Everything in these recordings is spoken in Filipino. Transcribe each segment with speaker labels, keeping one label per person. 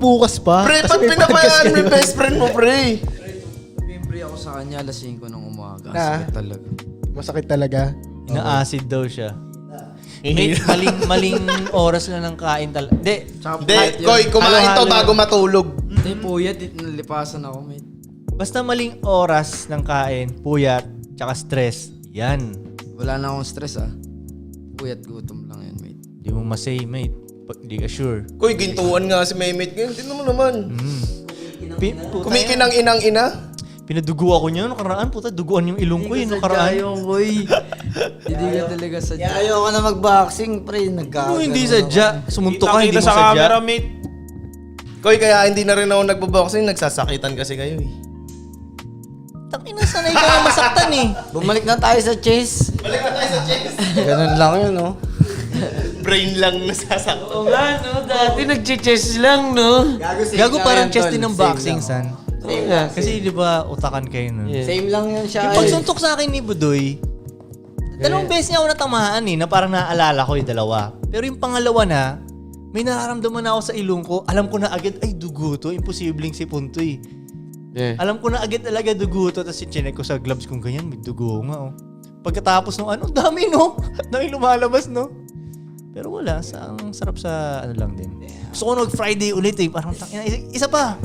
Speaker 1: bukas pa.
Speaker 2: Pre,
Speaker 1: Kasi
Speaker 2: ba't
Speaker 1: may
Speaker 2: pinabayaan
Speaker 1: podcast
Speaker 2: mo yung
Speaker 1: kayo.
Speaker 2: best friend mo, pre?
Speaker 3: Siyempre ako sa kanya, alas 5 ng umaga.
Speaker 1: Na?
Speaker 3: Sakit talaga.
Speaker 1: Masakit talaga.
Speaker 4: Ina-acid daw siya. May maling oras na ng kain talaga. Hindi.
Speaker 2: Hindi, Koy, kumain to bago matulog.
Speaker 3: Hindi, puyat. Nalipasan ako, mate.
Speaker 4: Basta maling oras ng kain, puyat, tsaka stress. Yan.
Speaker 3: Wala na akong stress, ah. Puyat, gutom lang yun, mate.
Speaker 4: Di mo masay, mate. Hindi ka sure.
Speaker 2: Koy, gintuan nga si Mehmet ngayon. Tignan mo naman. Kumikinang inang-ina.
Speaker 4: Pinadugo ako niya nakaraan. Puta, duguan yung ilong ko yun nakaraan.
Speaker 3: boy. Hindi ka talaga sadya.
Speaker 5: Ayoko na mag-boxing, pre.
Speaker 4: Ano hindi sadya? Sumuntok ka, hindi mo
Speaker 6: Kita sa camera,
Speaker 4: sadya.
Speaker 6: mate.
Speaker 2: Koy, kaya hindi na rin ako nagbo-boxing. Nagsasakitan kasi kayo eh.
Speaker 4: Takina, sanay ka nga masaktan eh.
Speaker 5: Bumalik na tayo sa chase. Ganun lang yun, no?
Speaker 2: Brain lang nasasaktan.
Speaker 3: Oo nga, no? Dati nag-chess lang, no?
Speaker 4: Gago parang chest din ng boxing,
Speaker 5: san.
Speaker 4: san. Kasi di ba utakan kayo nun?
Speaker 5: Same lang yun siya.
Speaker 4: Yung pagsuntok sa akin ni Budoy, dalawang beses niya ako natamaan eh, na parang naaalala ko yung dalawa. Pero yung pangalawa na, may nararamdaman ako sa ilong ko, alam ko na agad, ay dugo to, imposibleng sipon to eh.
Speaker 5: Yeah.
Speaker 4: Alam ko na agad talaga dugo to, tapos chinek ko sa gloves kung ganyan, may dugo nga oh. Pagkatapos nung ano, dami no, dami lumalabas no. Pero wala, ang sarap sa ano lang din. Gusto ko nag-Friday ulit eh, parang takina, isa pa.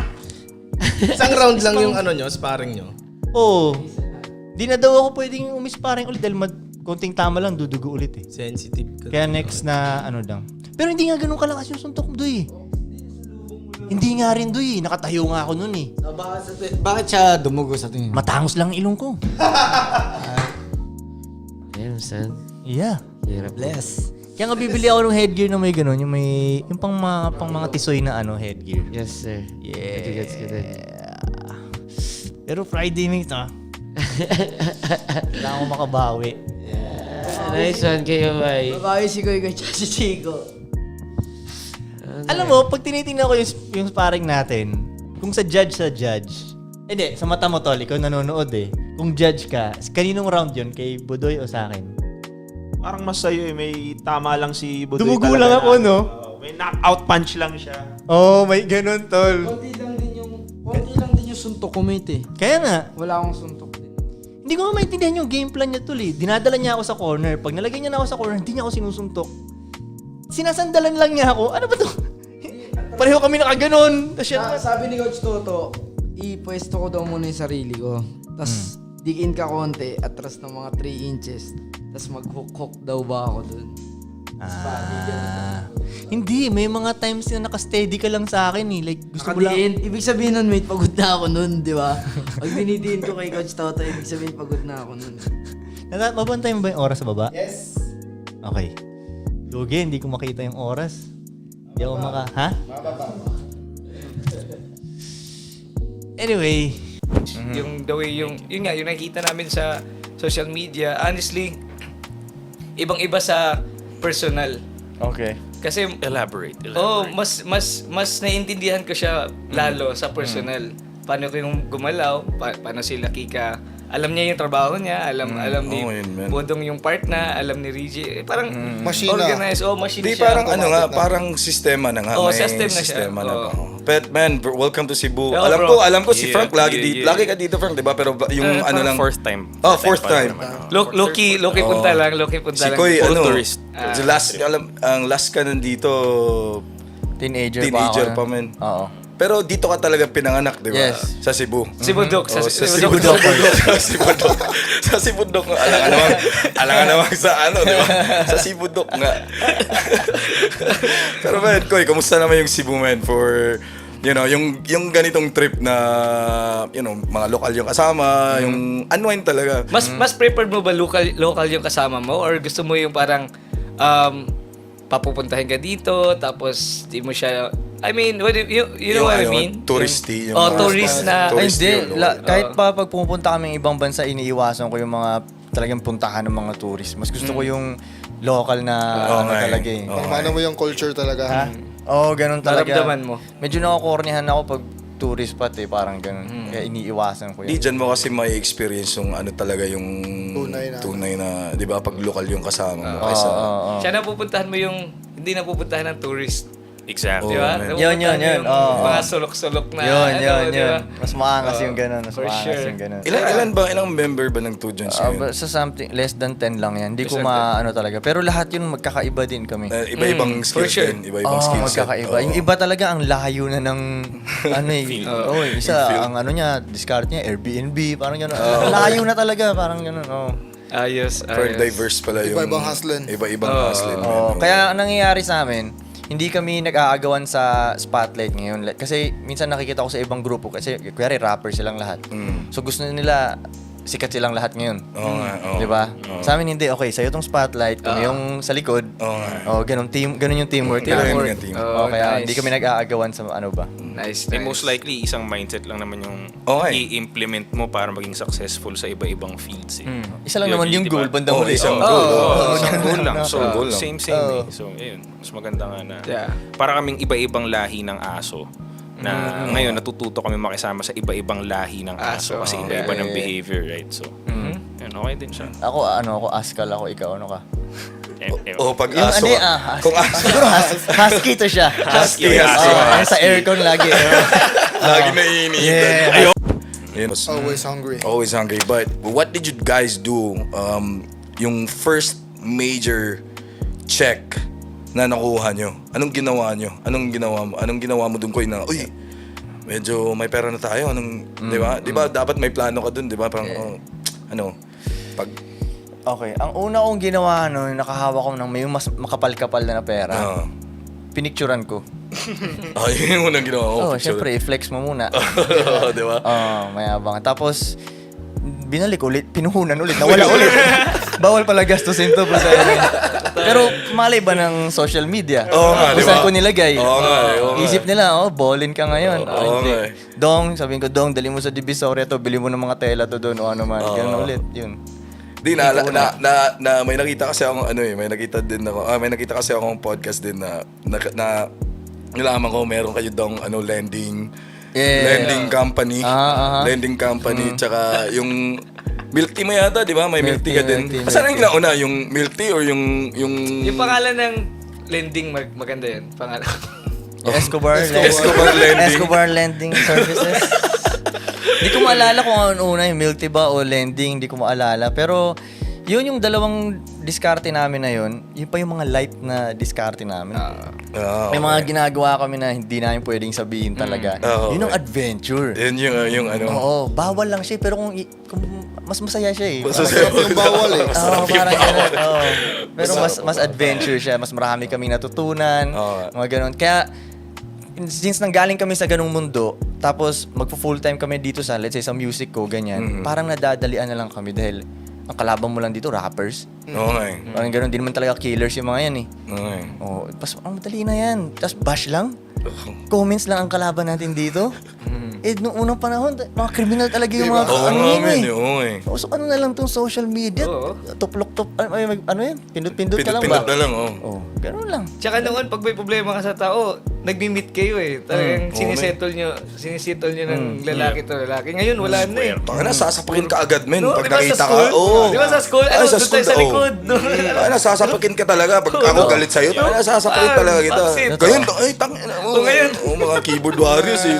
Speaker 2: Isang round lang yung ano nyo, sparring nyo.
Speaker 4: Oo. Di na daw ako pwedeng umisparring ulit dahil konting tama lang, dudugo ulit eh.
Speaker 2: Sensitive ka.
Speaker 4: Kaya next na ano lang. Pero hindi nga ganun kalakas yung suntok mo doy. Hindi nga rin doy. Nakatayo nga ako nun eh.
Speaker 5: So, bakit siya dumugo sa tingin?
Speaker 4: Matangos lang ang ilong ko.
Speaker 5: Damn, son.
Speaker 4: Yeah.
Speaker 5: You're blessed.
Speaker 4: Kaya nga bibili ako ng headgear na may ganun. Yung pang mga tisoy na ano, headgear.
Speaker 5: Yes, sir.
Speaker 4: Yeah.
Speaker 5: Gets good.
Speaker 4: Pero Friday mate ha. Kailangan ko makabawi.
Speaker 5: Nice one kayo, bye.
Speaker 3: Babae si Koy Koy tsaka si Chico.
Speaker 4: Alam mo, pag tinitingnan ko yung sparring natin, kung sa judge, hindi, sa mata mo tol, ikaw nanonood eh. Kung judge ka, kaninong round yun? Kay Budoy o sa akin?
Speaker 6: Parang mas sa'yo eh. May tama lang si Budoy.
Speaker 4: Dumugo
Speaker 6: talaga
Speaker 4: lang ako,
Speaker 6: na,
Speaker 4: no?
Speaker 6: may knockout punch lang siya.
Speaker 4: Oh, may ganun tol.
Speaker 3: Konti lang din yung suntok ko, mate eh.
Speaker 4: Kaya nga,
Speaker 3: Wala akong suntok din.
Speaker 4: hindi ko maintindihan yung game plan niya tol eh. Dinadala niya ako sa corner. Pag nalagay niya na ako sa corner, hindi niya ako sinusuntok. Sinasandalan lang niya ako. Ano ba to? Pareho kami nakaganon.
Speaker 3: Sabi ni Coach Toto, ipwesto ko daw muna yung sarili ko. Tapos, dikin ka konti, atras ng mga 3 inches. Tapos mag-hook daw ba ako dun?
Speaker 4: Hindi, may mga times na nakasteady ka lang sa akin eh. Like, gusto mo lang.
Speaker 3: Nakadiin. Ibig sabihin nun, mate, pagod na ako nun, di ba? Pag dinidiin ko kay Coach Toto, ibig sabihin pagod na ako nun.
Speaker 4: Mabantay mo ba yung oras sa baba?
Speaker 2: Yes.
Speaker 4: Okay. Lugi, hindi ko makita yung oras. Hindi ako ha? Anyway.
Speaker 7: Yung the way yun nga yung nakikita namin sa social media, honestly ibang-iba sa personal.
Speaker 8: Okay.
Speaker 7: Kasi
Speaker 8: Elaborate.
Speaker 7: mas naiintindihan ko siya lalo sa personal. Paano ko yung gumalaw, paano sila Kika, alam niya yung trabaho niya, alam ni
Speaker 8: Oo, yun, man.
Speaker 7: Bodong yung part na, alam ni Reggie, parang
Speaker 9: Machine na.
Speaker 7: organized, machine
Speaker 8: Di
Speaker 7: siya.
Speaker 8: parang ano nga, parang sistema na nga.
Speaker 7: Oo,
Speaker 8: may
Speaker 7: system na siya.
Speaker 8: sistema na
Speaker 7: Oo.
Speaker 8: ba? But man, welcome to Cebu.
Speaker 7: Yeah,
Speaker 8: alam ko si
Speaker 6: Yeah,
Speaker 8: Frank lagi
Speaker 6: yeah,
Speaker 8: dito.
Speaker 6: yeah.
Speaker 8: Lagi ka dito, Frank, 'di ba? Pero yung ano lang
Speaker 9: Fourth time.
Speaker 8: Oh, fourth time.
Speaker 7: Loki punta lang, Loki punta
Speaker 8: Si
Speaker 7: lang.
Speaker 8: Koy,
Speaker 9: Full
Speaker 8: ano,
Speaker 9: tourist.
Speaker 8: ang last ka nandito,
Speaker 5: Teenager
Speaker 8: pa man.
Speaker 5: Oo.
Speaker 8: Pero dito ka talaga pinanganak, di ba?
Speaker 5: Yes.
Speaker 8: Sa Cebu.
Speaker 7: Si Budok,
Speaker 8: Sa Sibudok. Sa Sibudok nga. Alangan naman sa ano, di ba? Sa Sibudok nga. Pero man, Koy, kamusta naman yung Cebu, man? For, yung ganitong trip na, mga lokal yung kasama, yung unwind talaga.
Speaker 7: Mas preferred mo ba local yung kasama mo or gusto mo yung parang papupuntahin ka dito tapos di mo siya I mean, you know what I mean?
Speaker 8: Touristy.
Speaker 7: Tourist na.
Speaker 5: Ay,
Speaker 8: touristy
Speaker 5: hindi.
Speaker 8: yung-
Speaker 5: Kahit pa pag pumunta kami ibang bansa, iniiwasan ko yung mga talagang puntahan ng mga tourist. Mas gusto ko yung local na talaga eh.
Speaker 9: Paano mo yung culture talaga?
Speaker 5: Oo, ganun talaga.
Speaker 7: Naramdaman mo.
Speaker 5: Medyo nakakornihan ako pag tourist spot eh, parang ganun. Kaya iniiwasan ko
Speaker 8: Di
Speaker 5: yan.
Speaker 8: dyan mo kasi may experience yung ano talaga yung
Speaker 9: Tunay na.
Speaker 8: di ba, pag local yung kasama mo. Kaysa,
Speaker 7: Siya napupuntahan mo yung hindi napupuntahan ng tourist.
Speaker 1: Exactly.
Speaker 7: Di ba?
Speaker 5: Yun.
Speaker 7: Mga sulok-sulok na.
Speaker 5: Yun.
Speaker 7: di ba?
Speaker 5: Mas maangas yung ganun. Mas
Speaker 7: For
Speaker 5: maangas
Speaker 7: sure.
Speaker 5: yung ganun.
Speaker 8: Ilang member ba ng Two Joints ngayon?
Speaker 5: Sa something, less than 10 lang yan. Hindi ko
Speaker 7: Less than
Speaker 5: maano talaga. Pero lahat yun magkakaiba din kami.
Speaker 8: Iba-ibang skills
Speaker 7: sure.
Speaker 8: din. Iba-ibang skills.
Speaker 5: Magkakaiba. Yung iba talaga ang layo na ng ano eh. Isa, ang ano niya, discard niya, Airbnb, parang gano'n. Layo na talaga, parang gano'n.
Speaker 7: Ayos.
Speaker 8: For diverse pala yung...
Speaker 9: Iba-ibang hustling.
Speaker 8: Iba-ibang hustling.
Speaker 5: Kaya ang nangyayari sa amin, hindi kami nag-aagawan sa spotlight ngayon. Kasi minsan nakikita ko sa ibang grupo, kasi kuwari rapper silang lahat. So gusto nila sikat silang lahat ngayon. Di ba? Sa amin hindi, okay, sa'yo tong spotlight, kami yung sa likod. Ganun yung teamwork.
Speaker 8: Teamwork. Team.
Speaker 5: Kaya
Speaker 7: Nice.
Speaker 5: hindi kami nag-aagawan sa ano ba.
Speaker 7: Nice.
Speaker 1: And most likely, isang mindset lang naman yung i-implement mo para maging successful sa iba-ibang fields. Eh.
Speaker 5: Isa lang naman yung
Speaker 1: di ba?
Speaker 5: goal, bandang huli.
Speaker 8: Isang goal.
Speaker 1: Isang goal lang. So,
Speaker 8: goal lang.
Speaker 1: same eh. So, ayun. Mas maganda nga na.
Speaker 7: Yeah.
Speaker 1: Para kaming iba-ibang lahi ng aso. Na ngayon, natututo kami makisama sa iba-ibang lahi ng aso. Kasi iba-iba ng behavior, right? So, yun, okay din siya.
Speaker 5: Ako askal ako, ikaw ano ka?
Speaker 8: Pag
Speaker 5: Yung
Speaker 8: aso.
Speaker 5: ano
Speaker 8: Kung aso.
Speaker 5: siguro husky to siya.
Speaker 8: Husky.
Speaker 5: Sa aircon lagi.
Speaker 8: Lagi na iinitan. Yun.
Speaker 9: Always hungry.
Speaker 8: Always hungry. But what did you guys do? Yung first major check na nakuha nyo. Anong ginawa nyo? Anong ginawa mo dun, Koy, na, uy, medyo may pera na tayo. Di ba? Di ba dapat may plano ka dun, di ba? Parang, pag...
Speaker 5: Okay, ang una kong ginawa nakahawak ko ng may mas makapal-kapal na pera. Pinicturan ko.
Speaker 8: Yun yung unang ginawa ko.
Speaker 5: Syempre, i-flex mo muna.
Speaker 8: Di ba?
Speaker 5: Mayabang. Tapos, binalik ulit, pinuhunan ulit, nawala ulit. Bawal pala gastusin to. Pero malay ba ng social media?
Speaker 8: Oo nga, di ba?
Speaker 5: Saan ko nilagay?
Speaker 8: Oo nga.
Speaker 5: Isip nila, ballin ka ngayon.
Speaker 8: Oo
Speaker 5: Hindi.
Speaker 8: nga.
Speaker 5: Dong, sabihin ko, Dong, dali mo sa Divisoria to, bili mo ng mga tela to doon o ano man. Ganun ulit, yun.
Speaker 8: Di may nakita kasi akong may nakita kasi akong podcast din na nalaman ko meron kayo dong lending company. Lending company tsaka yung milk tea mo yata, di ba? May milk tea ka din. Saan ang nauna? Yung milk tea or yung
Speaker 7: Yung pangalan ng lending, maganda yun. Pangalan.
Speaker 5: Escobar
Speaker 8: Lending.
Speaker 5: Escobar Lending Services. Hindi ko maalala kung ano una, yung milk tea ba o lending, hindi ko maalala. Pero yun yung dalawang diskarte namin na yun pa yung mga light na diskarte namin. May mga ginagawa kami na hindi namin pwedeng sabihin talaga. Yun ang adventure.
Speaker 8: Yun yung
Speaker 5: Oo, bawal lang siya pero kung mas masaya siya eh.
Speaker 9: Masarap yung bawal eh.
Speaker 5: Parang gano'n. Pero mas adventure siya, mas marami kaming natutunan, mga gano'n. Kaya since nanggaling kami sa ganung mundo, tapos magpo-full time kami dito sa, let's say, sa music ko, ganyan, parang nadadalian na lang kami dahil ang kalaban mo lang dito, rappers.
Speaker 8: Okay.
Speaker 5: Parang ganun, di naman talaga killers yung mga yan eh.
Speaker 8: Okay.
Speaker 5: Ang madali na yan. Tapos bash lang. Comments lang ang kalaban natin dito. Noong unang panahon, mga criminal talaga yung mga So ano na lang tong social media? Tuplok-top, pindot-pindot ka lang ba?
Speaker 8: Pindot na lang,
Speaker 5: Ganun lang.
Speaker 7: Tsaka noon, pag may problema ka sa tao, nagmi-meet kayo eh. Talagang sinisettle nyo ng lalaki to lalaki. Ngayon, wala na eh.
Speaker 8: Tangina, sasapakin ka agad, men. Pag
Speaker 7: Di ba
Speaker 8: nakita
Speaker 7: sa
Speaker 8: ka,
Speaker 7: school? Di ba sa school? Doon tayo sa likod.
Speaker 8: Sasapakin ka talaga. Pag ako galit sa'yo, sasapakin talaga kita. Ngayon, tangina mo. Mga keyboard warriors eh.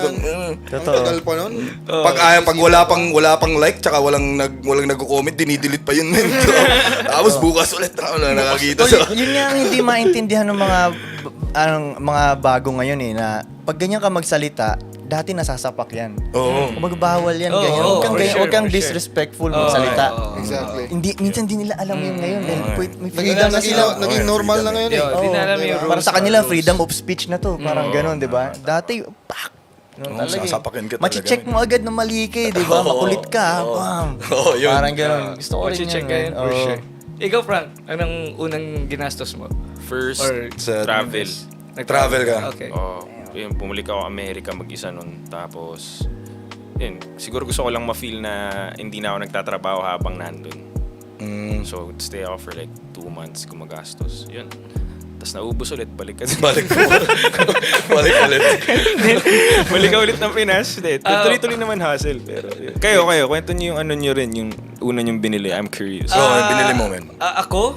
Speaker 9: Tagal pa nun.
Speaker 8: Pag wala pang like, tsaka walang nagko-comment, dinidelete pa yun, men. Tapos bukas ulit nakakita sa...
Speaker 5: Yun nga ang hindi maintindihan ng mga bago ngayon eh, na pag ganyan ka magsalita, dati nasasapak yan. Kung magbawal yan, ganyan. Huwag kang disrespectful magsalita.
Speaker 9: Exactly.
Speaker 5: Minsan di nila alam yun ngayon. Dahil may freedom na sila.
Speaker 9: Naging normal na ngayon eh.
Speaker 7: Di na alam yung rules.
Speaker 5: Para sa kanila, freedom of speech na to. Parang ganun, di ba? Dati,
Speaker 8: sasapakin ka talaga.
Speaker 5: machi-check mo agad na mali ka, di ba? Makulit ka. Bam.
Speaker 8: Yun.
Speaker 5: Parang ganun. Gusto ko rin
Speaker 7: Check
Speaker 5: yan.
Speaker 7: yan, for sure. Ikaw, Frank, anong unang ginastos mo?
Speaker 1: First,
Speaker 7: Or
Speaker 1: travel.
Speaker 8: Travel ka?
Speaker 7: Okay.
Speaker 1: Yun, bumalik ako Amerika mag-isa nun. Tapos, yun, siguro gusto ko lang ma-feel na hindi na ako nagtatrabaho habang nandun. So, stay ako for like 2 months gumagastos. Yun. Tapos naubos ulit, balik ka.
Speaker 8: Balik ulit.
Speaker 1: Balik ka ulit ng Pinas. Tuloy-tuloy naman hustle. Pero, yun. Kayo, kwento niyo yung ano niyo rin, yung una niyong binili. I'm curious.
Speaker 8: So, binili mo, men?
Speaker 7: Ako?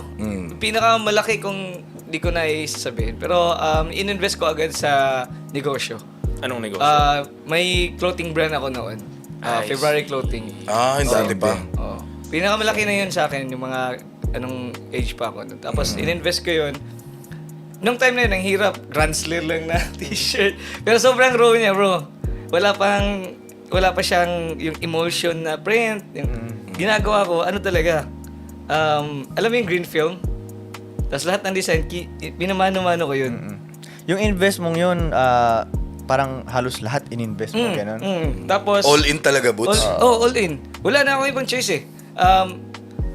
Speaker 7: Pinakamalaki kong di ko na isasabihin. Pero ininvest ko agad sa negosyo.
Speaker 1: Anong negosyo?
Speaker 7: May clothing brand ako noon.
Speaker 1: Nice.
Speaker 7: February Clothing.
Speaker 8: Yung dati pa.
Speaker 7: Oh. Pinakamalaki na yun sa akin, yung mga anong age pa ako. Tapos ininvest ko yun. Nung time na yun, ang hirap. Grand Slayer lang na t-shirt. Pero sobrang raw niya, bro. Wala pa siyang yung emotion na print. Yung ginagawa ko, ano talaga. Alam mo yung green film? Tapos lahat ng design, binamano-mano ko yun.
Speaker 5: Yung invest mong yun, parang halos lahat in-invest mo, gano'n.
Speaker 7: Tapos...
Speaker 8: All in talaga, Boots?
Speaker 7: all in. Wala na akong ibang choice eh.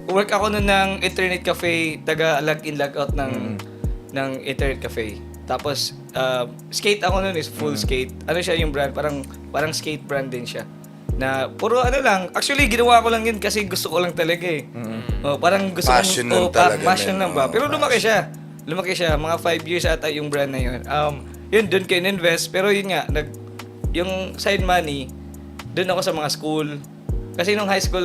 Speaker 7: Work ako nun ng internet cafe, taga log in, log out ng internet cafe. Tapos, skate ako nun is full skate. Ano siya yung brand? Parang skate brand din siya. Na puro ano lang. Actually, ginawa ko lang yun kasi gusto ko lang talaga eh. Parang gusto
Speaker 8: Passion
Speaker 7: ko...
Speaker 8: lang talaga,
Speaker 7: passion
Speaker 8: man.
Speaker 7: lang ba? Pero lumaki siya. Mga 5 years ata yung brand na yun. Yun, doon kayo invest. Pero yun nga, yung side money, doon ako sa mga school. Kasi nung high school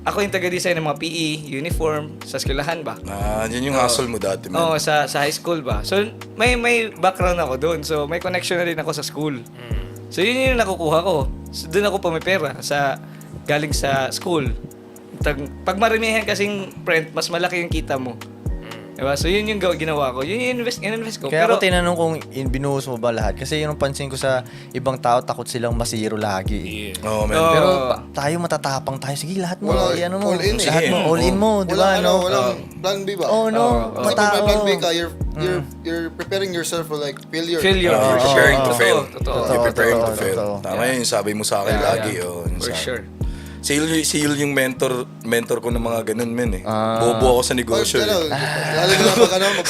Speaker 7: ako yung taga-design ng mga PE, uniform, sa eskwelahan ba?
Speaker 8: Yun yung hustle mo dati, man.
Speaker 7: Oo, sa high school ba? So, may background ako doon. So, may connection na rin ako sa school. So, yun yung nakukuha ko. So, doon ako pumipera galing sa school. Pag maramihan kasing print, mas malaki yung kita mo. Diba? So, yun yung ginawa ko. Yun yung invest ko.
Speaker 5: Kaya
Speaker 7: Pero,
Speaker 5: ako tinanong kung binuhos mo ba lahat. Kasi yun ang pansin ko sa ibang tao, takot silang masiro lagi.
Speaker 8: Oo, man.
Speaker 7: Oo.
Speaker 5: Pero tayo matatapang tayo. Sige, lahat mo.
Speaker 9: Wala,
Speaker 5: Ano mo.
Speaker 9: all in eh.
Speaker 5: Lahat mo. All in mo. Di ba?
Speaker 9: Wala, walang plan B ba?
Speaker 5: Oh, no.
Speaker 9: Kasi pag may plan B
Speaker 5: Matao.
Speaker 9: ka, you're preparing yourself for like failure.
Speaker 7: failure.
Speaker 8: You're
Speaker 7: For
Speaker 8: preparing to
Speaker 7: sure.
Speaker 8: fail.
Speaker 7: Totoo.
Speaker 8: You're preparing to
Speaker 5: Totoo.
Speaker 8: fail. Tama yun, yung sabi mo sa akin lagi. Yung
Speaker 7: For
Speaker 8: sabi.
Speaker 7: sure.
Speaker 8: Si Yul yung mentor ko ng mga ganun, men eh. Bobo ako sa
Speaker 9: Pag,
Speaker 8: negosyo.
Speaker 9: lalo na pag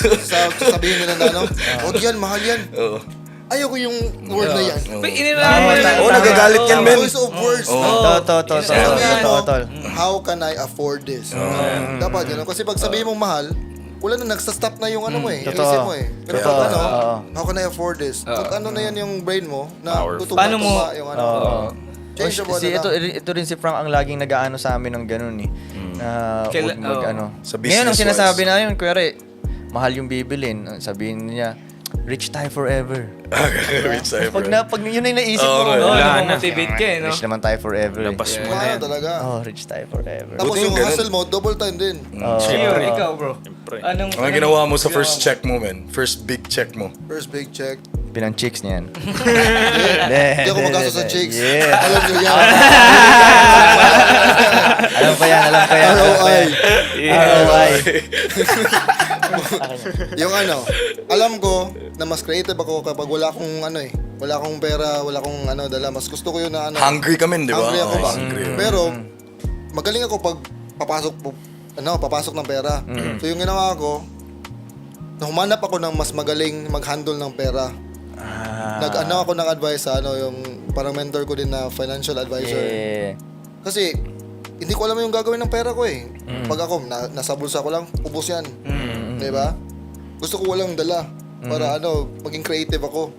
Speaker 9: sabihin nila na huwag yan, mahal yan.
Speaker 8: Oo.
Speaker 9: Ayoko yung word na yan.
Speaker 7: But inilalaman na.
Speaker 8: Nagagalit yan, men.
Speaker 9: Choice of words.
Speaker 5: Totoo.
Speaker 9: How can I afford this? Dapat yun. Kasi pag sabihin mong mahal, wala na, nagsastop na yung ano mo eh.
Speaker 5: Totoo.
Speaker 9: Isip mo eh. Pero
Speaker 8: Kaya,
Speaker 9: pag ano,
Speaker 5: oo.
Speaker 9: how can I afford this? Pag ano na yan yung brain mo, na
Speaker 1: Powerful.
Speaker 7: Paano mo-
Speaker 9: tutuma yung ano. Changeable na lang.
Speaker 5: Ito rin si Frank ang laging nag-aano sa amin ng ganun eh. Na huwag mag-ano.
Speaker 8: Sa
Speaker 5: Ngayon ang
Speaker 8: business-wise.
Speaker 5: sinasabi na yun, kuwari, mahal yung bibilin. Sabihin niya, rich tayo forever.
Speaker 8: Rich tayo, bro.
Speaker 5: Pag yun ay naisip mo,
Speaker 8: Okay.
Speaker 7: Oo,
Speaker 1: Wala na.
Speaker 7: motivate ka eh, no?
Speaker 5: rich naman tayo forever. Eh.
Speaker 1: Labas mo na
Speaker 9: Mahal
Speaker 1: yan.
Speaker 9: talaga.
Speaker 5: Oh, rich tayo forever.
Speaker 9: Tapos
Speaker 8: Buti
Speaker 9: yung
Speaker 8: yung ganun.
Speaker 9: hustle mo, double time din.
Speaker 7: Sure, ikaw bro.
Speaker 1: Siyempre.
Speaker 7: Anong
Speaker 8: Ginawa mo sa first check mo, men? First big check mo.
Speaker 9: First big check.
Speaker 5: Pinang chicks niyan.
Speaker 9: Hindi ako magasto sa chicks.
Speaker 5: Yeah.
Speaker 9: Alam nyo yan.
Speaker 5: Alam ko yan.
Speaker 9: ROI.
Speaker 5: ROI.
Speaker 9: Yung ano, alam ko na mas creative ako kapag wala akong ano eh. Wala akong pera, wala akong ano dala. Mas gusto ko yun na ano.
Speaker 8: Hungry ka, men, di ba?
Speaker 9: Hungry ako ba?
Speaker 8: Hungry.
Speaker 9: Pero, magaling ako pag papasok ng pera. So yung ginawa ko, humanap ako ng mas magaling mag-handle ng pera. Nag-ano ako ng advice sa ano, yung parang mentor ko din na financial advisor.
Speaker 5: Yeah.
Speaker 9: Kasi, hindi ko alam yung gagawin ng pera ko eh. Pag ako, nasa bulsa ko lang, ubos yan. Di ba? Gusto ko walang dala. Para ano, maging creative ako.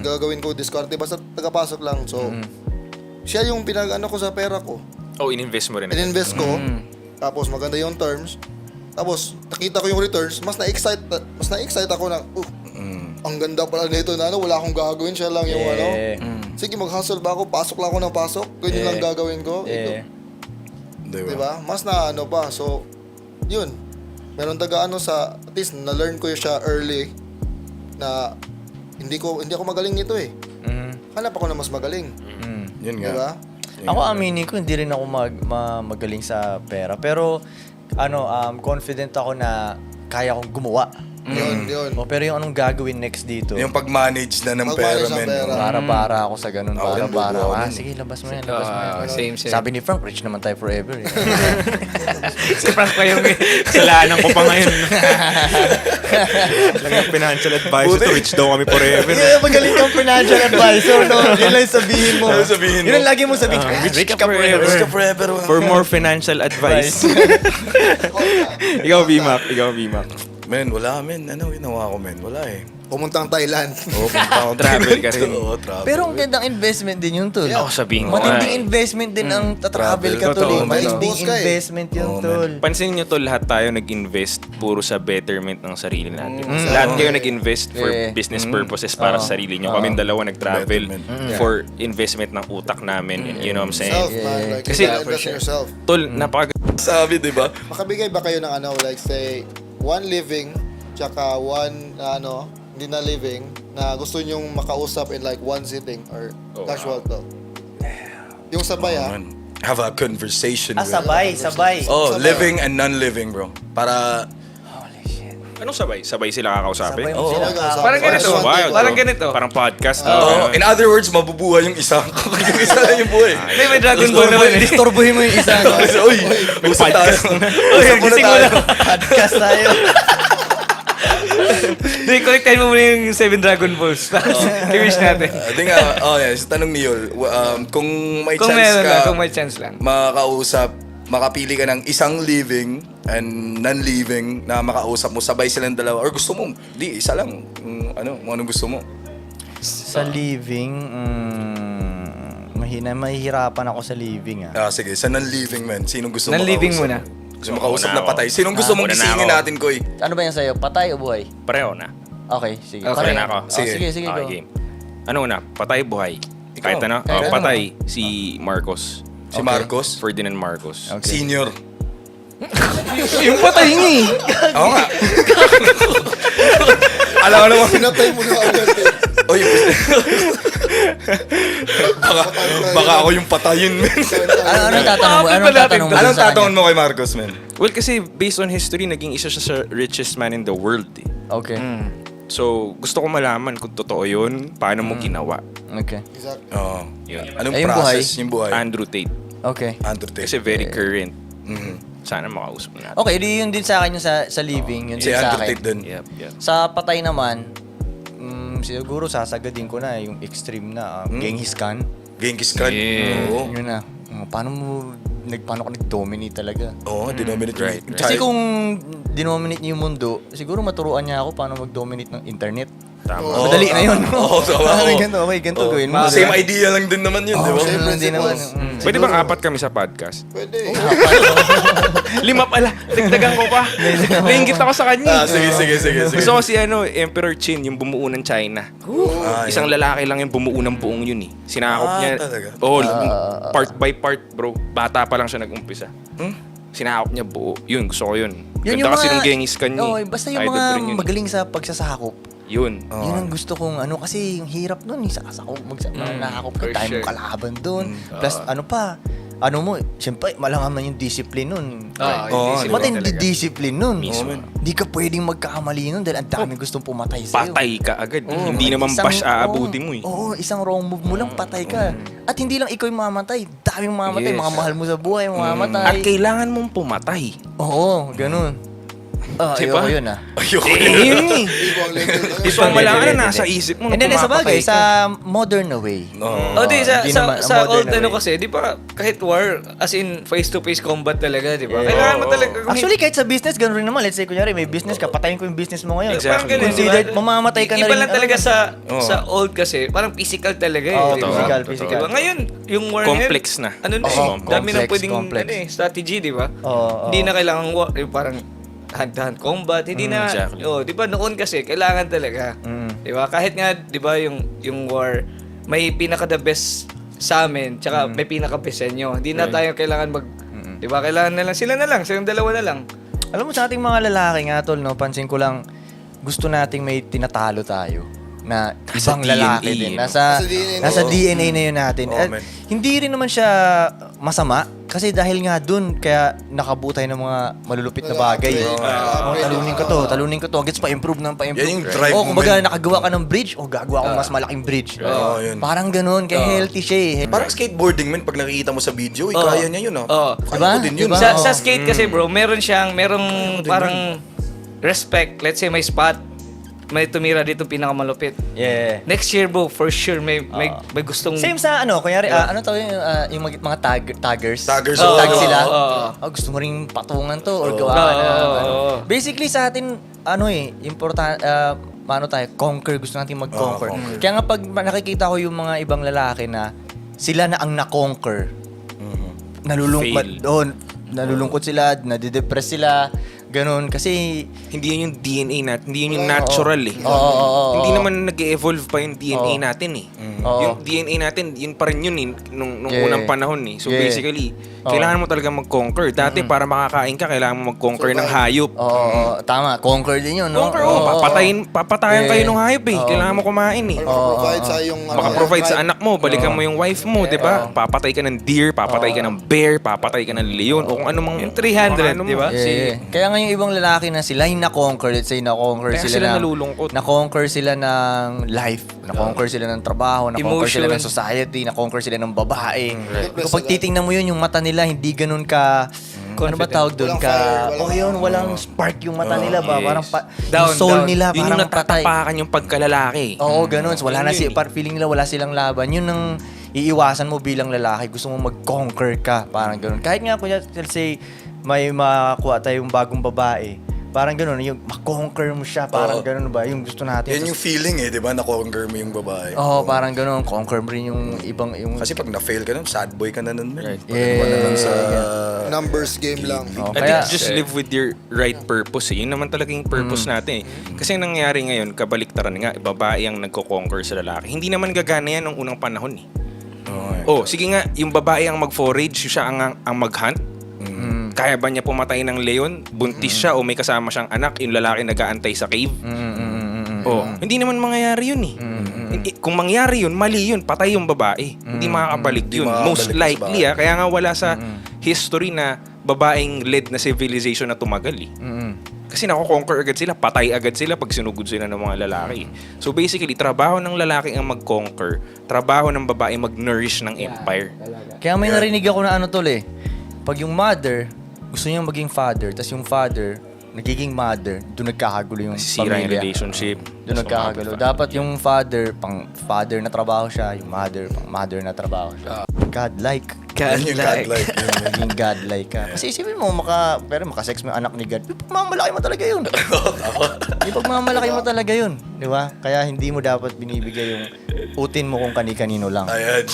Speaker 9: Gagawin ko, diskarte, basta tagapasok lang. So, siya yung pinag-ano ko sa pera ko.
Speaker 1: Oh, ininvest mo rin.
Speaker 9: In-invest ko. Tapos maganda yung terms. Tapos, nakita ko yung returns. Mas na-excite ako na, ang ganda pala nito na ano, wala akong gagawin. Siya lang yung ano. Sige, mag-hustle ba ako? Pasok lang ako ng pasok. Ganyan lang gagawin ko.
Speaker 8: Di ba?
Speaker 9: Diba? Mas na ano pa. So, yun. Meron taga ano sa, at least na-learn ko siya early na hindi ako magaling nito eh. Hanap ako na mas magaling.
Speaker 8: Yun nga.
Speaker 9: Diba?
Speaker 5: Ako aminin ko, hindi rin ako magaling sa pera. Pero, confident ako na kaya kong gumawa.
Speaker 9: Yun.
Speaker 5: Pero yung anong gagawin next dito,
Speaker 8: Yung pag-manage na ng pera,
Speaker 9: Pag-manage ng
Speaker 8: men.
Speaker 9: pera.
Speaker 5: bara-bara ako sa ganun.
Speaker 8: Ako rin,
Speaker 5: Bara-bara.
Speaker 8: bobo ako nun.
Speaker 5: Sige, labas mo yan.
Speaker 7: Same.
Speaker 5: Sabi ni Frank, rich naman tayo forever. Eh.
Speaker 1: Si Frank pa yung kasalanan ko pa ngayon. Lang yung financial advisor to rich daw kami forever.
Speaker 5: Yeah, magaling kang financial advisor, no? Yun lang yung sabihin mo.
Speaker 8: Ano sabihin mo?
Speaker 5: Yun ang lagi mo sabihin. Rich ka forever.
Speaker 8: Rich ka forever.
Speaker 1: For more financial advice. Ikaw, B-Mac.
Speaker 8: Men, wala, men. Ano ginawa ko, men? Wala eh.
Speaker 9: Pumuntang Thailand.
Speaker 8: Oo, punta
Speaker 1: Travel ka rin.
Speaker 8: Oo, travel.
Speaker 5: Pero ang gandang investment din yun, tol.
Speaker 1: Ako sabihin ko.
Speaker 5: Matinding
Speaker 1: nga,
Speaker 5: investment din ang tatravel ka,
Speaker 1: Totoo,
Speaker 5: tol.
Speaker 1: totoo.
Speaker 5: Matinding
Speaker 9: Expose ka eh.
Speaker 5: investment yun, tol.
Speaker 1: Pansin nyo to, lahat tayo nag-invest puro sa betterment ng sarili natin. Lahat kayo nag-invest for
Speaker 5: Yeah.
Speaker 1: business purposes para sa sarili nyo. Kaming dalawa nag-travel for investment ng utak namin. You know what I'm saying?
Speaker 9: Self, man. Like,
Speaker 1: Kasi-
Speaker 9: you gotta invest in yourself.
Speaker 1: Tol,
Speaker 8: Sabi, di ba?
Speaker 9: Makabigay ba kayo ng like say, one living, tsaka one, hindi na living, na gusto nyong makausap in like one sitting or casual to? Yung sabay
Speaker 8: Man, have a conversation with.
Speaker 5: sabay.
Speaker 8: Oh, living and non-living, bro. Para
Speaker 1: anong sabay? Sabay sila kakausapin?
Speaker 5: Sabay
Speaker 8: Oo.
Speaker 5: mo sila.
Speaker 7: Parang ganito.
Speaker 1: That's wild,
Speaker 7: Parang
Speaker 1: bro.
Speaker 7: ganito.
Speaker 1: Parang podcast.
Speaker 8: Oh, in other words, mabubuhay yung isa. yung isa lang yung buhay.
Speaker 7: May Dragon Ball naman eh.
Speaker 5: Istorbohin mo yung isa, no?
Speaker 8: Uy, usap tayo. Usap muna
Speaker 7: gising mo
Speaker 8: tayo.
Speaker 7: lang.
Speaker 5: Podcast tayo.
Speaker 7: Hindi, connectahin mo muna yung 7 Dragon Balls. Tapos, i-wish natin.
Speaker 8: Di nga, yes, tanong ni Yol, kung may
Speaker 7: Kung
Speaker 8: chance
Speaker 7: meron
Speaker 8: ka,
Speaker 7: lang, kung may chance lang.
Speaker 8: makausap, makapili ka ng isang living and non-living na makausap mo, sabay silang dalawa, or gusto mo, di, isa lang, kung anong gusto mo.
Speaker 5: Sa living, mahihirapan ako sa living, ah.
Speaker 8: Sige, sa non-living, man, sinong gusto mo
Speaker 7: Non-living
Speaker 8: makausap?
Speaker 7: muna.
Speaker 8: Gusto mo makausap
Speaker 1: Una
Speaker 8: na
Speaker 1: ako.
Speaker 8: patay. Sinong gusto mong
Speaker 1: Una na
Speaker 8: gisingin
Speaker 1: ako.
Speaker 8: natin, Koy?
Speaker 5: Ano ba yan sa'yo? Patay o buhay?
Speaker 1: Pareho na.
Speaker 5: Okay, sige.
Speaker 7: Okay
Speaker 5: Patay.
Speaker 1: na ako.
Speaker 5: Oh, sige, sige,
Speaker 1: Okay,
Speaker 5: go.
Speaker 1: game. Ano una? Patay, buhay. Kahit ano?
Speaker 5: Kahit ano.
Speaker 1: Patay. Si Marcos.
Speaker 8: Si Marcos?
Speaker 1: Ferdinand Marcos.
Speaker 5: Okay.
Speaker 8: Senior.
Speaker 7: Yung patay niya eh.
Speaker 8: Oo nga. Alam mo naman.
Speaker 9: Pinatay mo na agad eh.
Speaker 8: Oy, baka ako yung patayin, man.
Speaker 5: Ano tatanong mo? Anong tatanong mo?
Speaker 8: Anong
Speaker 5: sa kanya?
Speaker 8: tatangon mo kay Marcos, man?
Speaker 1: Well, kasi based on history, naging isa siya sa richest man in the world. Eh.
Speaker 5: Okay.
Speaker 1: So, gusto ko malaman kung totoo yun, paano mo ginawa.
Speaker 5: Okay.
Speaker 9: Exactly.
Speaker 8: Oo.
Speaker 1: Yun.
Speaker 8: Anong
Speaker 5: Ay, yung
Speaker 8: process? Yung buhay.
Speaker 1: Andrew Tate.
Speaker 5: Okay.
Speaker 8: Andrew Tate.
Speaker 1: Kasi very current. Sana makausap mo natin.
Speaker 5: Okay, di yun din sa akin yung sa living, yun
Speaker 8: Si
Speaker 5: din sa
Speaker 8: Andrew
Speaker 5: akin.
Speaker 8: Tate din.
Speaker 1: Yep, yep.
Speaker 5: Sa patay naman, siguro sasagadin ko na yung extreme na Genghis Khan.
Speaker 8: Genghis Khan.
Speaker 1: Yeah.
Speaker 8: Oo.
Speaker 5: Yun na. Paano ko nag-dominate talaga?
Speaker 8: Oo, dinominate
Speaker 1: Right,
Speaker 8: yung
Speaker 1: right.
Speaker 5: Kasi kung dinominate niyo yung mundo, siguro maturuan niya ako paano mag-dominate ng internet.
Speaker 1: Tama.
Speaker 5: Madali na yun.
Speaker 8: Oo, tama.
Speaker 5: Parang
Speaker 8: Oo.
Speaker 5: ganito, okay, ganito gawin mo.
Speaker 8: Same idea lang din naman yun, di ba?
Speaker 5: Same
Speaker 9: Same
Speaker 5: din naman.
Speaker 9: principles.
Speaker 1: Pwede bang apat kami sa podcast?
Speaker 9: Pwede.
Speaker 1: 5 pala. Dagdagan ko pa. Nainggit ako sa kanya.
Speaker 8: Sige.
Speaker 1: Gusto ko si Emperor Qin, yung bumuo ng China. Isang lalaki lang yung bumuo ng buong yun eh. Sinakop niya.
Speaker 8: Talaga?
Speaker 1: Oo, part by part, bro. Bata pa lang siya nag-umpisa. Sinakop niya buo. Yun, gusto ko yun. Ganda kasi nung Genghis Khan
Speaker 5: Oo,
Speaker 1: niya.
Speaker 5: basta yung
Speaker 1: Idol
Speaker 5: mga
Speaker 1: ko rin yun.
Speaker 5: magaling sa pagsasakop.
Speaker 1: Yun.
Speaker 5: Yun ang gusto kong kasi yung hirap nun, sasakop, nakakop ka,
Speaker 7: for
Speaker 5: tayo
Speaker 7: sure.
Speaker 5: mong kalaban dun. Plus siyempre, malangan man yung discipline nun. Matindi discipline nun. Hindi ka pwedeng magkakamali nun dahil ang dami gustong pumatay sa'yo.
Speaker 1: Patay ka agad. Hindi naman bash aabuti mo eh.
Speaker 5: Oo, isang wrong move mo lang, patay ka. At hindi lang ikaw yung mamamatay, daming mamamatay,
Speaker 1: Yes.
Speaker 5: mga mahal mo sa buhay,
Speaker 1: At
Speaker 5: mamamatay.
Speaker 1: kailangan mong pumatay.
Speaker 5: Oo, ganun.
Speaker 1: Diba?
Speaker 5: Ayoko yun
Speaker 8: Ayoko.
Speaker 1: Yun eh.
Speaker 9: Ibo ang level na yun.
Speaker 1: Gusto mo malaman na nasa isip mo
Speaker 5: And
Speaker 1: na
Speaker 5: then, sa bagay,
Speaker 1: pumapatay ka.
Speaker 5: sa modern na way.
Speaker 7: O di, sa
Speaker 5: modern
Speaker 7: old
Speaker 5: na way.
Speaker 7: kasi, di ba, kahit war, as in face-to-face combat talaga, di ba? Kailangan mo talaga.
Speaker 5: Actually, kahit sa business, gano'n rin naman. Let's say, kunyari, may business ka, patayin ko yung business mo ngayon.
Speaker 1: Exactly.
Speaker 7: Parang ganun,
Speaker 5: Considered,
Speaker 7: di ba?
Speaker 5: mamamatay ka na rin.
Speaker 7: Iba lang talaga
Speaker 5: ano,
Speaker 7: sa old kasi, parang physical talaga eh.
Speaker 5: Oo,
Speaker 7: di ba?
Speaker 5: physical,
Speaker 1: Totoo.
Speaker 5: physical.
Speaker 7: Diba? Ngayon, yung war
Speaker 1: Complex
Speaker 7: ngayon,
Speaker 1: na.
Speaker 7: Ano na
Speaker 5: Oo,
Speaker 7: eh, dami na
Speaker 5: complex,
Speaker 7: pwedeng
Speaker 5: complex.
Speaker 7: strategy, di ba?
Speaker 5: Oo,
Speaker 7: Hindi na kailangan war, yung parang hand-to-hand combat, hindi na,
Speaker 1: exactly.
Speaker 7: di ba, noon kasi, kailangan talaga. Di ba? Kahit nga, di ba, yung war, may pinaka-the best sa amin, tsaka may pinaka-best sa inyo. Hindi na tayo kailangan di ba, kailangan na lang, silang dalawa na lang.
Speaker 5: Alam mo, sa ating mga lalaki nga, tol, no, pansin ko lang, gusto nating may tinatalo tayo na ibang lalaki
Speaker 1: DNA,
Speaker 5: din.
Speaker 1: no?
Speaker 5: Nasa DNA na yun natin. At
Speaker 8: man.
Speaker 5: hindi rin naman siya masama kasi dahil nga dun, kaya nakabuo tayo ng mga malulupit na bagay. Talunin ko to. Gets pa-improve ng pa-improve.
Speaker 8: Yan yung drive mo,
Speaker 5: kumbaga,
Speaker 8: man.
Speaker 5: nakagawa ka ng bridge, gagawa ko mas malaking bridge.
Speaker 8: Oo, yun.
Speaker 5: Parang ganun, kaya healthy siya eh.
Speaker 8: Parang skateboarding, man. Pag nakikita mo sa video, kaya niya yun,
Speaker 7: Oo.
Speaker 8: Kaya ko din yun.
Speaker 5: Diba?
Speaker 7: Sa skate kasi bro, merong parang respect. Let's say may spot, may tumira dito pinakamalupit.
Speaker 5: Yeah.
Speaker 7: Next year bro, for sure may gustong
Speaker 5: Same sa kunyari, ano tawag yung mga taggers.
Speaker 8: Taggers,
Speaker 5: Tag
Speaker 8: oo.
Speaker 5: sila.
Speaker 7: Oo.
Speaker 5: Gusto mo ring patungan to or gawa ka na.
Speaker 7: Oo.
Speaker 5: Basically sa atin, importante, paano tayo, conquer, gusto natin mag-conquer. Kaya nga pag nakikita ko yung mga ibang lalaki na sila na ang na-conquer, nalulungkot doon, nalulungkot sila, nadidepress sila, ganun. Kasi
Speaker 1: Hindi yun yung DNA natin, hindi yun yung natural eh. Hindi naman nag-evolve pa yung DNA natin eh. Yung DNA natin, yun pa rin yun eh, nung unang panahon eh. So basically, kailangan mo talaga mag-conquer. Dati para makakain ka, kailangan mo mag-conquer ng hayop.
Speaker 5: tama, conquer din yun, no?
Speaker 1: Conquer, papatayan kayo ng hayop eh. Kailangan mo kumain eh.
Speaker 9: Provide sa yung
Speaker 1: Maka-provide sa anak mo, balikan mo yung wife mo, di ba? Papatay ka ng deer, papatay ka ng bear, papatay ka ng leon, o kung ano mang...
Speaker 7: Yung 300, di ba?
Speaker 5: Kaya nga yung ibang lalaki na sila yung na-conquer, let's say na-conquer
Speaker 1: Kaya
Speaker 5: sila,
Speaker 1: sila
Speaker 5: ng,
Speaker 1: nalulungkot.
Speaker 5: na-conquer sila ng life, na-conquer sila ng trabaho, na-conquer sila ng
Speaker 7: Emotion.
Speaker 5: society, na-conquer sila ng babae. Kapag titingnan mo yun, yung mata nila hindi ganun ka, ano ba tawag doon
Speaker 9: Walang
Speaker 5: ka?
Speaker 9: fire, walang-
Speaker 5: Yun, walang spark yung mata nila ba? Parang
Speaker 7: Down,
Speaker 5: yung soul
Speaker 7: down.
Speaker 5: nila
Speaker 1: Yun yung
Speaker 5: parang patay.
Speaker 1: natatapakan yung pagkalalaki.
Speaker 5: Oo, ganun. So, wala na
Speaker 1: Yun yun eh.
Speaker 5: feeling nila wala silang laban. Yun ang iiwasan mo bilang lalaki. Gusto mo mag-conquer ka. Parang ganun. Kahit nga, kuya, let's say, may makuha tayong bagong babae. Parang ganun, yung ma-conquer mo siya. Parang ganun ba? Yung gusto natin.
Speaker 8: Yan yung feeling eh, di ba? Na-conquer mo yung babae.
Speaker 5: Oo, parang ganun. Conquer mo rin yung ibang... Yung,
Speaker 8: Kasi pag na-fail ka nun, sad boy ka na nun. Right.
Speaker 5: Yeah.
Speaker 8: Sa...
Speaker 9: numbers game lang.
Speaker 5: Oh,
Speaker 1: I
Speaker 5: kaya,
Speaker 1: think just live with your right purpose eh. Yun naman talaga yung purpose natin eh. Kasi ang nangyari ngayon, kabaliktaran nga, babae ang nagko-conquer sa lalaki. Hindi naman gagana yan nung unang panahon eh. Oh, sige nga, yung babae ang mag-forage, siya ang mag-hunt. Kaya ba niya pumatay ng leon? Buntis siya o may kasama siyang anak, yung lalaki nag-aantay sa cave? Oh, hindi naman mangyayari yun eh. Kung mangyari yun, mali yun, patay yung babae. Hindi makakabalik yun.
Speaker 8: makakabalik
Speaker 1: Most
Speaker 8: sa
Speaker 1: likely
Speaker 8: babae.
Speaker 1: kaya nga wala sa history na babaeng led na civilization na tumagal eh. Kasi nako-conquer agad sila, patay agad sila pag sinugod sila ng mga lalaki. So basically, trabaho ng lalaki ang mag-conquer, trabaho ng babae mag-nourish ng empire.
Speaker 5: kaya may narinig ako na ano tol eh. Pag yung mother, gusto niyang maging father, tas yung father, nagiging mother, doon nagkakagulo yung
Speaker 1: Nasisira yung
Speaker 5: pamilya.
Speaker 1: relationship.
Speaker 5: Doon nagkakagulo. Dapat yung father, pang father na trabaho siya, yung mother, pang mother na trabaho siya. God-like.
Speaker 8: Yan yung godlike.
Speaker 5: Naging God-like ka. Kasi isipin mo, pero makasex mo yung anak ni God. Pagmamalaki mo talaga yun. Di pagmamalaki mo talaga yun. Di ba? Kaya hindi mo dapat binibigay yung utin mo kung kani-kanino lang.
Speaker 8: Ayan.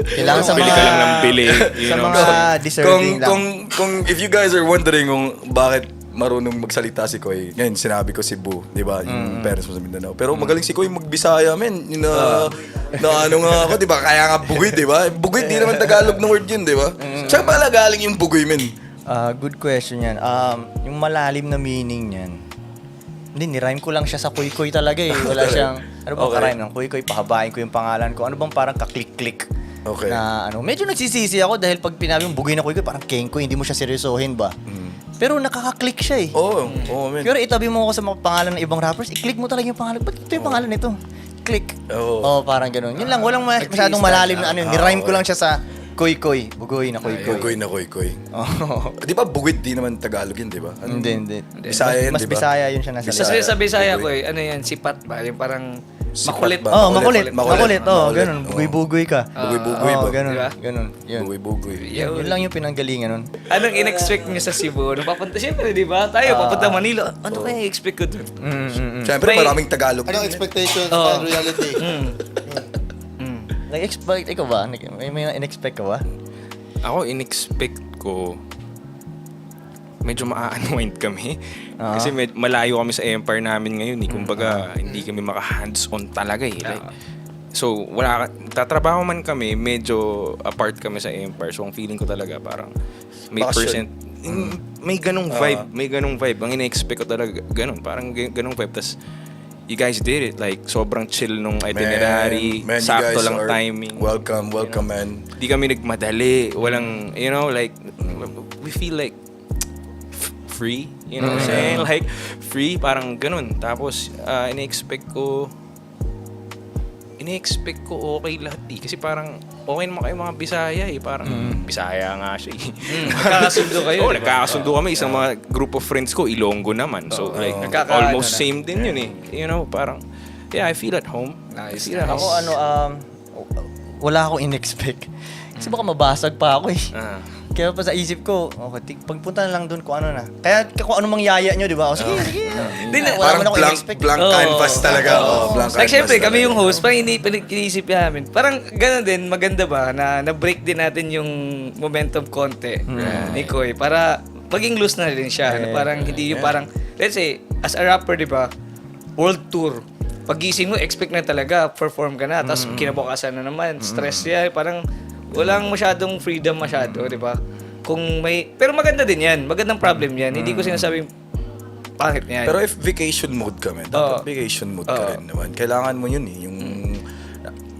Speaker 5: Kailangan sa
Speaker 1: Bili
Speaker 5: mga...
Speaker 1: ka lang ng bili.
Speaker 5: Sa mga deserving lang.
Speaker 8: Kung if you guys are wondering kung bakit marunong magsalita si Koy, ngayon sinabi ko si Boo, di ba? Yung parents mo sa Mindanao. Pero magaling si Koy magbisaya, men. Yung na ano nga ako, di ba? Kaya nga bugoy, di ba? Bugoy, di naman Tagalog na word yun, di ba? Saan pala galing yung bugoy, men?
Speaker 5: Good question yan. Yung malalim na meaning niyan, hindi, nirhyme ko lang siya sa kuy-kuy talaga eh. Wala siyang, ano bang karhyme ng kuy-kuy? Pahabain ko yung pangalan ko. Ano bang parang kaklik-klik?
Speaker 8: Okay.
Speaker 5: Na ano, medyo nagsisisi ako dahil pag pinabi yung bugoy na kuy-kuy, parang kengkoy, hindi mo siya seryosohin ba? Pero nakaka-click siya eh.
Speaker 8: Oo, men.
Speaker 5: Pero itabi mo ako sa mga pangalan ng ibang rappers, i-click mo talaga yung pangalan. Ba't ito yung pangalan nito? Click.
Speaker 8: Oo.
Speaker 5: Parang ganun. Yun lang, walang masyadong malalim na ano yun. Nirhyme ko lang siya sa kuy-kuy. Bugoy na kuy-kuy.
Speaker 8: Bugoy na koy-koy.
Speaker 5: Oo.
Speaker 8: Di ba bugoy di naman Tagalog yun, di ba? Ano?
Speaker 5: Hindi.
Speaker 8: Bisaya yun,
Speaker 5: Mas
Speaker 8: di ba?
Speaker 5: Bisaya yun siya nasa
Speaker 7: Sa Bisaya ko eh, ano yan, sipat ba? Yung parang
Speaker 8: Sipat
Speaker 7: makulit.
Speaker 8: ba?
Speaker 5: Makulit.
Speaker 8: Makulit.
Speaker 5: Ganun. Bugoy-bugoy ka.
Speaker 8: Bugoy-bugoy ba?
Speaker 5: Ganun.
Speaker 7: Diba?
Speaker 5: Ganun. Yun.
Speaker 8: Bugoy-bugoy.
Speaker 5: Yun lang yung pinanggalingan nun.
Speaker 7: Anong in-expect niyo sa Cebu? Nung papunta, siyempre, di ba? Tayo, papunta Manila. Ano kaya i-expect ko dun?
Speaker 8: Siyempre,
Speaker 7: May-
Speaker 8: maraming Tagalog.
Speaker 9: Anong
Speaker 8: din, eh.
Speaker 9: expectations and reality?
Speaker 5: Nag-expect, ikaw ba? May in-expect ka ba?
Speaker 1: Ako, in-expect ko medyo ma-unwind kami. Kasi malayo kami sa empire namin ngayon eh. Kumbaga, hindi kami maka-hands-on talaga eh. Like, so, tatrabaho man kami, medyo apart kami sa empire. So, ang feeling ko talaga parang may
Speaker 8: Bakasyon.
Speaker 1: may ganong vibe. Ang in-expect ko talaga, ganon. Parang ganong vibe. Tas, you guys did it. Like, sobrang chill nung itinerary.
Speaker 8: Man, you
Speaker 1: Sakto
Speaker 8: guys
Speaker 1: lang
Speaker 8: are
Speaker 1: timing.
Speaker 8: Welcome, man.
Speaker 1: Di kami nagmadali. Walang, you know, like, we feel like free. You know what I'm saying? Like, free, parang ganun. Tapos, ini-expect ko okay lahat eh. Kasi parang, okay naman kayo mga Bisaya eh. Parang, Bisaya nga siya eh.
Speaker 7: Nagkakasundo kayo,
Speaker 1: Oo,
Speaker 7: di ba?
Speaker 1: nagkakasundo kami. Isang mga group of friends ko, Ilonggo naman. So, like, almost same din yun eh. You know, parang, yeah, I feel at home.
Speaker 7: Nice.
Speaker 1: I feel at home.
Speaker 5: Ako wala akong in-expect. Kasi baka mabasag pa ako eh. Kaya pa sa isip ko, okay, pagpunta na lang doon kung ano na. Kaya kung ano mangyaya nyo, di ba? O sige, sige. Wala
Speaker 8: Parang
Speaker 5: naman ako
Speaker 8: blank
Speaker 5: in-expect.
Speaker 7: Oo.
Speaker 8: canvas talaga. Blank
Speaker 7: Like, syempre,
Speaker 8: canvas
Speaker 7: kami
Speaker 8: talaga.
Speaker 7: yung host, parang iniisip namin. Parang gano'n din, maganda ba, na na-break din natin yung momentum konti ni Koy para maging loose na rin siya. Na parang hindi yung parang, let's say, as a rapper, di ba, world tour, pagising mo, expect na talaga, perform ka na, tapos kinabukasan na naman, stress yan, parang walang masyadong freedom masyado, di ba? Kung may, pero maganda din yan, magandang problem yan, hindi ko sinasabing pangit yan.
Speaker 8: Pero if vacation mode ka, man, dapat vacation mode ka rin naman. Kailangan mo yun eh,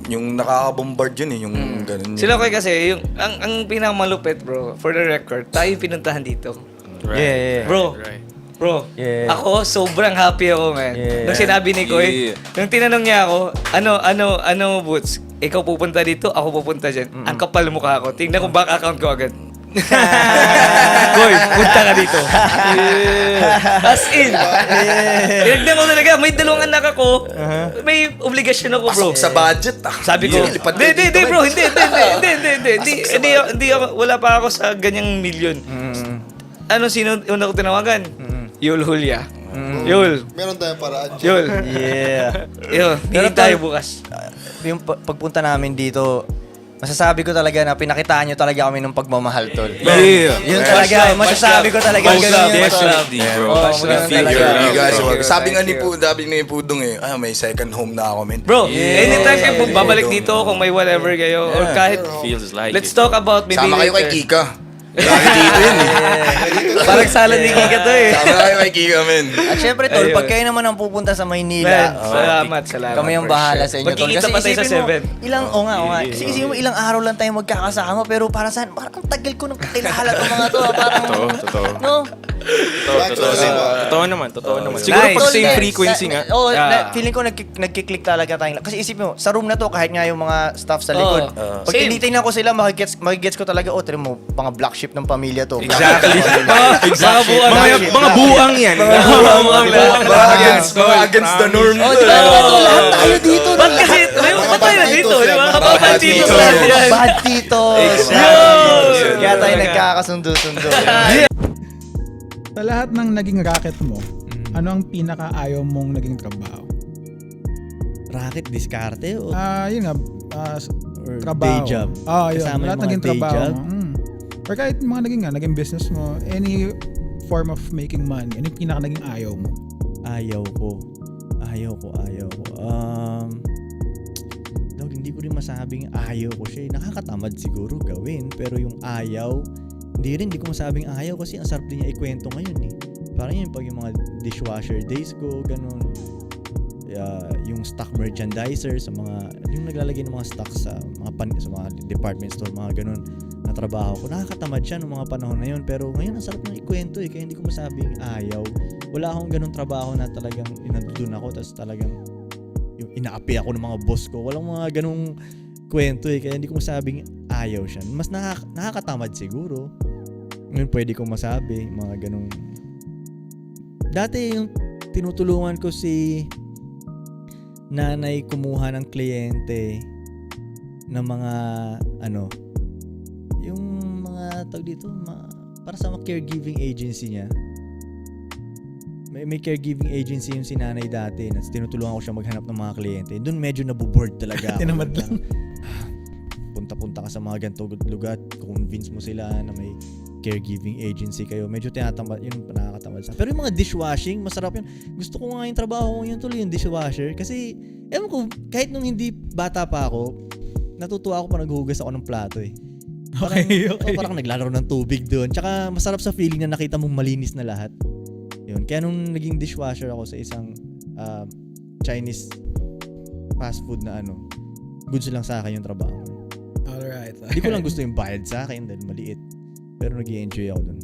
Speaker 8: yung nakaka-bombard yun eh, yung ganun.
Speaker 7: Sila Koy kasi, yung, ang pinakamalupit bro, for the record, tayo yung pinuntahan dito.
Speaker 5: Yeah.
Speaker 7: Bro,
Speaker 5: Yeah.
Speaker 7: ako sobrang happy ako, man.
Speaker 5: Yeah.
Speaker 7: Nung sinabi ni Koy, nung tinanong niya ako, ano, Boots, ikaw pupunta dito, ako pupunta dyan. Ang kapal mukha ko. Tingnan ko bank account ko agad. Koy, punta ka dito. As in. Tinignan ko talaga, may dalawang anak ako. May obligasyon ako, bro.
Speaker 8: Pasok sa budget
Speaker 7: Sabi ko,
Speaker 8: Lipat ka
Speaker 7: hindi
Speaker 8: dito,
Speaker 7: bro,
Speaker 8: man.
Speaker 7: hindi ako, wala pa ako sa ganyang milyon. Sino una ko tinawagan? Yul Julia. Yul.
Speaker 9: Meron tayong paraan.
Speaker 7: Yul.
Speaker 5: Yeah.
Speaker 7: Yun,
Speaker 5: Pero
Speaker 7: hindi tayo
Speaker 5: tol,
Speaker 7: bukas.
Speaker 5: Yung pagpunta namin dito, masasabi ko talaga na pinakitaan nyo talaga kami ng pagmamahal, tol. Yun talaga, masasabi ko talaga. Ganun yun, tol.
Speaker 1: Definitely, bro.
Speaker 5: Oo,
Speaker 1: Much
Speaker 5: maganda
Speaker 1: love. Feel
Speaker 5: talaga.
Speaker 1: your
Speaker 8: You guys,
Speaker 1: love, bro.
Speaker 8: sabi nga ni Pudong eh, may second home na ako, man.
Speaker 7: Bro, anytime kayo babalik dito kung may whatever kayo or kahit
Speaker 1: Feels like
Speaker 7: let's
Speaker 1: it.
Speaker 7: talk about maybe
Speaker 8: Sama kayo kay
Speaker 7: later.
Speaker 8: Kika. Lagi dito yun eh.
Speaker 7: Parang sala ni Kika to eh.
Speaker 8: Sama kayo kay Kika, man.
Speaker 5: At syempre, tol,
Speaker 7: Ayun.
Speaker 5: pag kayo naman ang pupunta sa
Speaker 7: Man,
Speaker 5: Maynila,
Speaker 7: salamat.
Speaker 5: kami ang
Speaker 7: for
Speaker 5: bahala
Speaker 7: sure.
Speaker 5: sa inyo, tol.
Speaker 7: Magkikita pa tayo sa
Speaker 5: isipin mo,
Speaker 7: 7.
Speaker 5: oo nga. Kasi isipin mo, ilang araw lang tayo magkakasama, pero para saan, parang ang tagal ko nang kakilala itong mga to. Parang,
Speaker 1: Totoo.
Speaker 5: no?
Speaker 1: Totoo naman. Siguro
Speaker 7: Nice.
Speaker 1: pag same
Speaker 5: Tol,
Speaker 1: frequency nga.
Speaker 5: Oo,
Speaker 7: Yeah.
Speaker 5: feeling ko nagkiklik talaga tayong. Kasi isipin mo, sa room na to, kahit nga yung mga staff sa likod, pag
Speaker 7: Same.
Speaker 5: tinitingnan ko sila, makigets ko talaga, tignan mo, mga black sheep ng pamilya to.
Speaker 7: Exactly. Mga buwan
Speaker 1: Mga buang yan.
Speaker 8: Mga against the norm.
Speaker 5: Oh, di ba? Lahat tayo dito.
Speaker 7: Ba't kasi, ba't tayo na dito? Di ba? Kapapal dito sa lahat yan.
Speaker 5: Bad titos.
Speaker 7: Yun.
Speaker 5: Kaya tayo nagkakasundo-sundo.
Speaker 10: Sa lahat ng naging racket mo, ano ang pinaka-ayaw mong naging trabaho?
Speaker 4: Racket, diskarte o
Speaker 10: Yun nga,
Speaker 4: or
Speaker 10: trabaho.
Speaker 4: day job?
Speaker 10: Yun.
Speaker 4: Kasama yung
Speaker 10: Lahat
Speaker 4: mga
Speaker 10: naging
Speaker 4: day
Speaker 10: trabaho
Speaker 4: job?
Speaker 10: mo. Or kahit mga naging business mo, any form of making money, ano yung pinaka-naging ayaw mo?
Speaker 4: Ayaw ko. Dog, hindi ko rin masabing ayaw ko siya. Nakakatamad siguro gawin. Pero yung ayaw, hindi ko masabing ayaw kasi ang sarap din niya ikwento ngayon eh. Parang yun pag yung mga dishwasher days ko, ganun. Yung stock merchandiser sa mga, yung naglalagay ng mga stock sa mga department store, mga ganun na trabaho ko. Nakakatamad siya noong mga panahon na yun. Pero ngayon ang sarap ng ikwento eh. Kaya hindi ko masabing ayaw. Wala akong ganun trabaho na talagang inandun ako tapos talagang yung inaapi ako ng mga boss ko. Walang mga ganung kwento eh. Kaya hindi ko masabing ayaw siya. Mas nakakatamad siguro. Ngayon pwede kong masabi mga ganung. Dati yung tinutulungan ko si nanay kumuha ng kliyente ng mga yung mga tawag dito para sa mga caregiving agency niya. May caregiving agency yung si nanay dati na tinutulungan ko siya maghanap ng mga kliyente. Doon medyo naboboard talaga ako.
Speaker 10: Tinamad lang.
Speaker 4: Punta-punta ka sa mga ganito lugar, convince mo sila na may caregiving agency kayo. Medyo tinatamad, yun nakakatamad sa. Pero yung mga dishwashing, masarap yun. Gusto ko nga yung trabaho ko yun tuloy, yung dishwasher. Kasi, ewan ko, kahit nung hindi bata pa ako, natutuwa ako pa naghuhugas ako ng plato eh. Parang,
Speaker 10: Okay.
Speaker 4: parang naglalaro ng tubig doon. Tsaka masarap sa feeling na nakita mong malinis na lahat. Yun. Kaya nung naging dishwasher ako sa isang Chinese fast food na goods lang sa akin yung trabaho.
Speaker 10: Alright.
Speaker 4: Hindi ko lang gusto yung bayad sa akin dahil maliit. Pero nag-i-enjoy ako dun.